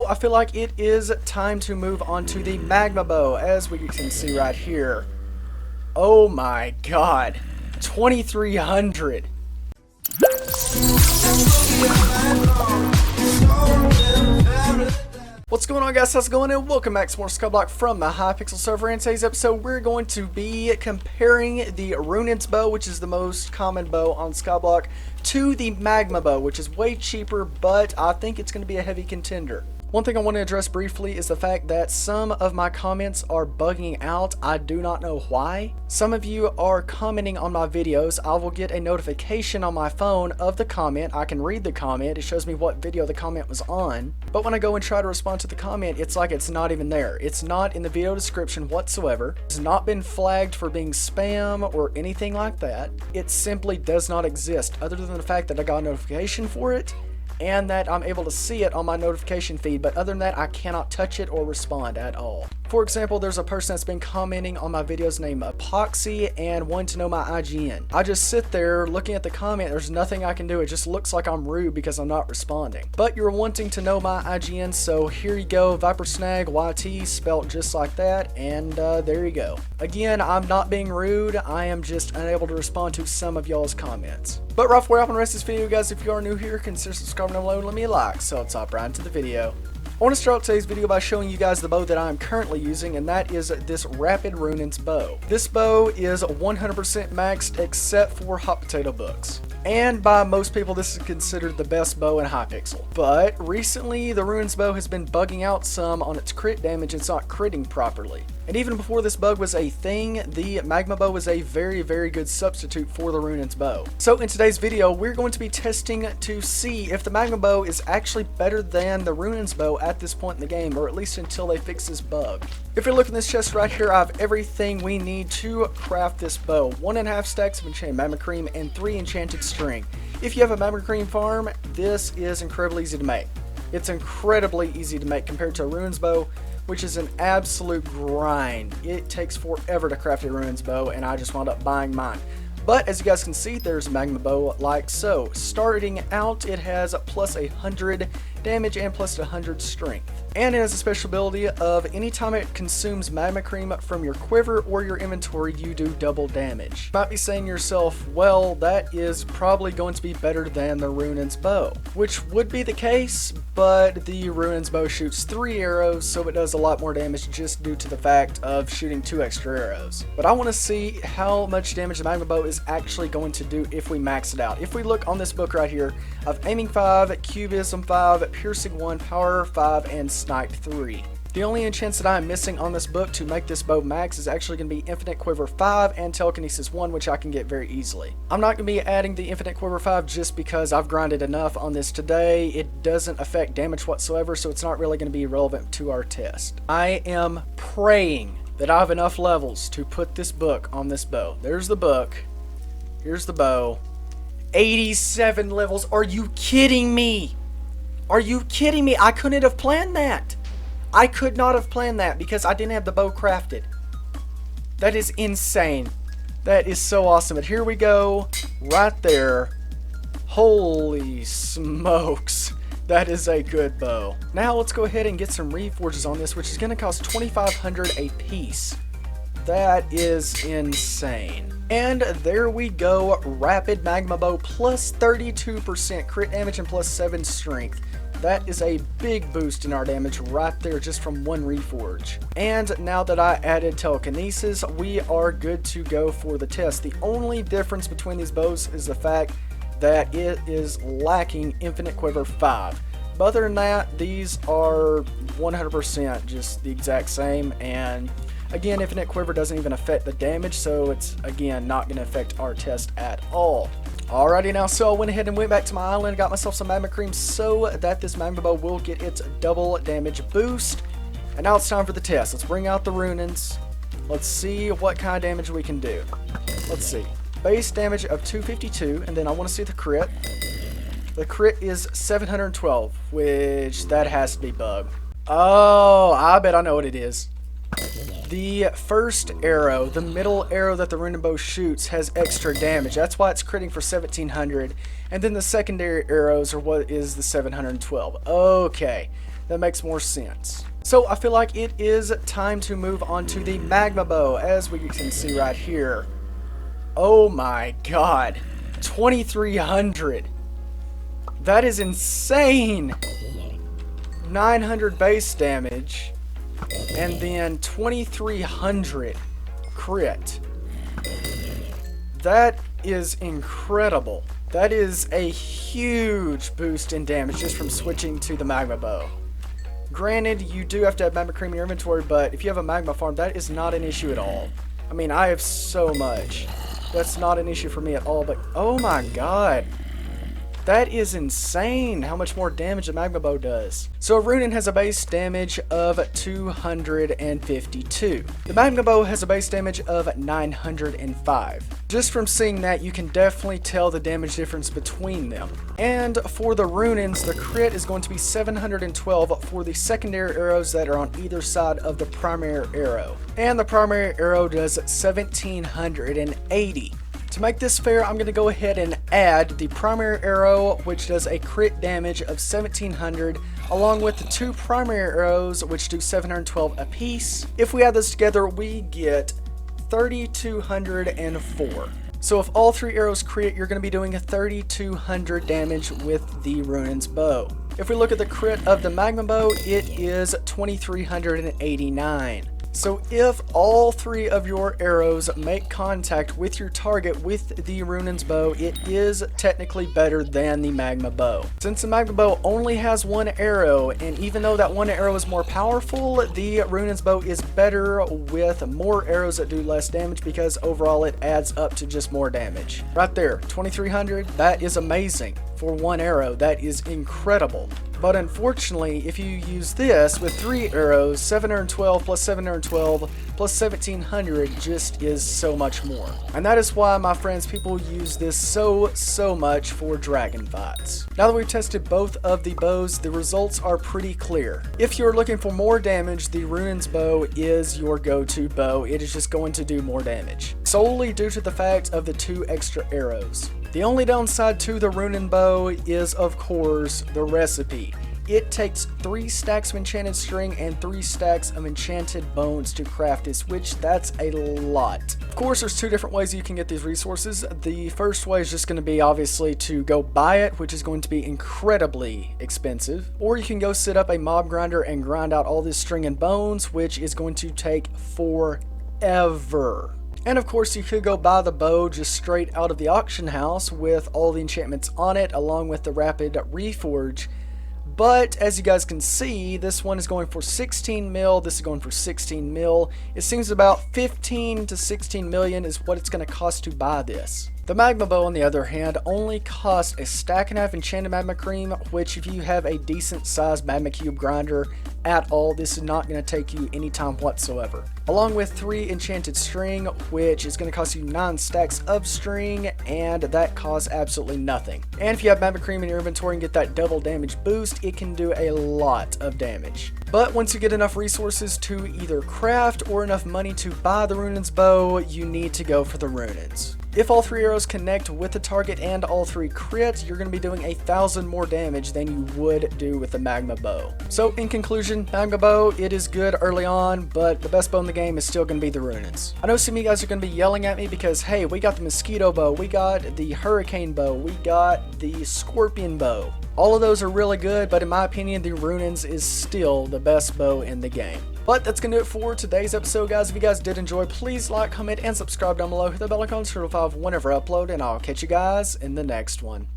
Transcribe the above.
I feel like it is time to move on to the Magma bow, as we can see right here. Oh my god, 2300. What's going on, guys? How's it going? And welcome back to more Skyblock from the Hypixel server. In today's episode, we're going to be comparing the Runaan's bow, which is the most common bow on Skyblock, to the Magma bow, which is way cheaper, but I think it's going to be a heavy contender. One thing I want to address briefly is the fact that some of my comments are bugging out. I do not know why. Some of you are commenting on my videos. I will get a notification on my phone of the comment. I can read the comment. It shows me what video the comment was on. But when I go and try to respond to the comment, it's like it's not even there. It's not in the video description whatsoever. It's not been flagged for being spam or anything like that. It simply does not exist, other than the fact that I got a notification for it and that I'm able to see it on my notification feed, but other than that, I cannot touch it or respond at all. For example, there's a person that's been commenting on my videos named Epoxy and wanting to know my IGN. I just sit there looking at the comment. There's nothing I can do. It just looks like I'm rude because I'm not responding. But you're wanting to know my IGN, so here you go. Vipersnag YT spelt just like that, and there you go. Again, I'm not being rude. I am just unable to respond to some of y'all's comments. But right before I open the rest of this video, guys, if you are new here, consider subscribing down below and let me a like. So let's hop right into the video. I want to start today's video by showing you guys the bow that I'm currently using, and that is this Rapid Runaan's bow. This bow is 100% maxed except for hot potato books. And by most people, this is considered the best bow in Hypixel. But recently, the Runaan's bow has been bugging out some on its crit damage. It's not critting properly. And even before this bug was a thing, the Magma bow was a very, very good substitute for the Runaan's bow. So in today's video, we're going to be testing to see if the Magma bow is actually better than the Runaan's bow at this point in the game, or at least until they fix this bug. If you look in this chest right here, I have everything we need to craft this bow. 1.5 stacks of enchanted magma cream and 3 enchanted string. If you have a magma cream farm, this is incredibly easy to make. It's incredibly easy to make compared to a Runaan's bow, which is an absolute grind. It takes forever to craft a Runaan's bow, and I just wound up buying mine. But as you guys can see, there's a Magma bow like so. Starting out, it has plus 100 damage and plus 100 strength. And it has a special ability of anytime it consumes magma cream from your quiver or your inventory, you do double damage. You might be saying to yourself, well, that is probably going to be better than the Runaan's bow, which would be the case, but the Runaan's bow shoots 3 arrows, so it does a lot more damage just due to the fact of shooting 2 extra arrows. But I want to see how much damage the Magma bow is actually going to do if we max it out. If we look on this book right here, of aiming 5, cubism 5, piercing 1, power 5, and snipe 3. The only enchants that I am missing on this book to make this bow max is actually going to be Infinite Quiver 5 and Telekinesis 1, which I can get very easily. I'm not going to be adding the Infinite Quiver 5 just because I've grinded enough on this today. It doesn't affect damage whatsoever, so it's not really going to be relevant to our test. I am praying that I have enough levels to put this book on this bow. There's the book. Here's the bow. 87 levels. Are you kidding me? Are you kidding me? I couldn't have planned that. I could not have planned that because I didn't have the bow crafted. That is insane. That is so awesome. But here we go. Right there. Holy smokes. That is a good bow. Now let's go ahead and get some reforges on this, which is going to cost 2,500 a piece. That is insane. And there we go. Rapid Magma bow plus 32% crit damage and plus 7 strength. That is a big boost in our damage right there just from one reforge. And now that I added telekinesis, we are good to go for the test. The only difference between these bows is the fact that it is lacking Infinite Quiver 5. But other than that, these are 100% just the exact same. And again, Infinite Quiver doesn't even affect the damage, so it's again not going to affect our test at all. Alrighty, now, so I went ahead and went back to my island and got myself some magma cream so that this magma bow will get its double damage boost. And now it's time for the test. Let's bring out the Runaan's. Let's see what kind of damage we can do. Let's see. Base damage of 252, and then I want to see the crit. The crit is 712, which that has to be bugged. Oh, I bet I know what it is. The first arrow, the middle arrow that the Runaan bow shoots, has extra damage. That's why it's critting for 1700. And then the secondary arrows are what is the 712. Okay. that makes more sense. So I feel like it is time to move on to the Magma Bow, as we can see right here. Oh my god, 2300. That is insane. 900 base damage, and then 2300 crit. That is incredible. That is a huge boost in damage just from switching to the Magma Bow. Granted, you do have to have Magma Cream in your inventory, but if you have a Magma farm, that is not an issue at all. I mean, I have so much. That's not an issue for me at all, but oh my god. That is insane how much more damage the Magma Bow does. So Runaan has a base damage of 252. The Magma Bow has a base damage of 905. Just from seeing that, you can definitely tell the damage difference between them. And for the Runaans, the crit is going to be 712 for the secondary arrows that are on either side of the primary arrow. And the primary arrow does 1780. To make this fair, I'm going to go ahead and add the primary arrow, which does a crit damage of 1700, along with the two primary arrows, which do 712 apiece. If we add this together, we get 3204. So if all three arrows crit, you're going to be doing 3200 damage with the Runaan's bow. If we look at the crit of the Magma Bow, it is 2389. So if all three of your arrows make contact with your target with the Runaan's bow, it is technically better than the Magma Bow. Since the Magma Bow only has one arrow, and even though that one arrow is more powerful, the Runaan's bow is better with more arrows that do less damage because overall it adds up to just more damage. Right there, 2300, that is amazing. For one arrow, that is incredible. But unfortunately, if you use this with three arrows, 712 plus 712 plus 1700 just is so much more. And that is why, my friends, people use this so much for dragon fights. Now that we've tested both of the bows, the results are pretty clear. If you're looking for more damage, the Runaan's bow is your go-to bow. It is just going to do more damage, solely due to the fact of the two extra arrows. The only downside to the Runaan bow is, of course, the recipe. It takes 3 stacks of enchanted string and 3 stacks of enchanted bones to craft this, which that's a lot. Of course, there's 2 different ways you can get these resources. The first way is just going to be obviously to go buy it, which is going to be incredibly expensive. Or you can go set up a mob grinder and grind out all this string and bones, which is going to take forever. And of course, you could go buy the bow just straight out of the auction house with all the enchantments on it, along with the rapid reforge. But as you guys can see, this one is going for 16 mil, this is going for 16 mil. It seems about 15 to 16 million is what it's going to cost to buy this. The Magma Bow, on the other hand, only costs a stack and a half enchanted magma cream, which if you have a decent sized magma cube grinder at all, this is not going to take you any time whatsoever. Along with 3 enchanted string, which is going to cost you 9 stacks of string, and that costs absolutely nothing. And if you have magma cream in your inventory and get that double damage boost, it can do a lot of damage. But once you get enough resources to either craft or enough money to buy the Runaan's bow, you need to go for the Runaans. If all 3 arrows connect with the target and all 3 crit, you're going to be doing 1,000 more damage than you would do with the Magma Bow. So in conclusion, Magma Bow, it is good early on, but the best bow in the game is still going to be the Runaans. I know some of you guys are going to be yelling at me because, hey, we got the Mosquito Bow, we got the Hurricane Bow, we got the Scorpion Bow. All of those are really good, but in my opinion, the Runaans is still the best bow in the game. But that's going to do it for today's episode, guys. If you guys did enjoy, please like, comment, and subscribe down below. Hit the bell icon to notify whenever I upload, and I'll catch you guys in the next one.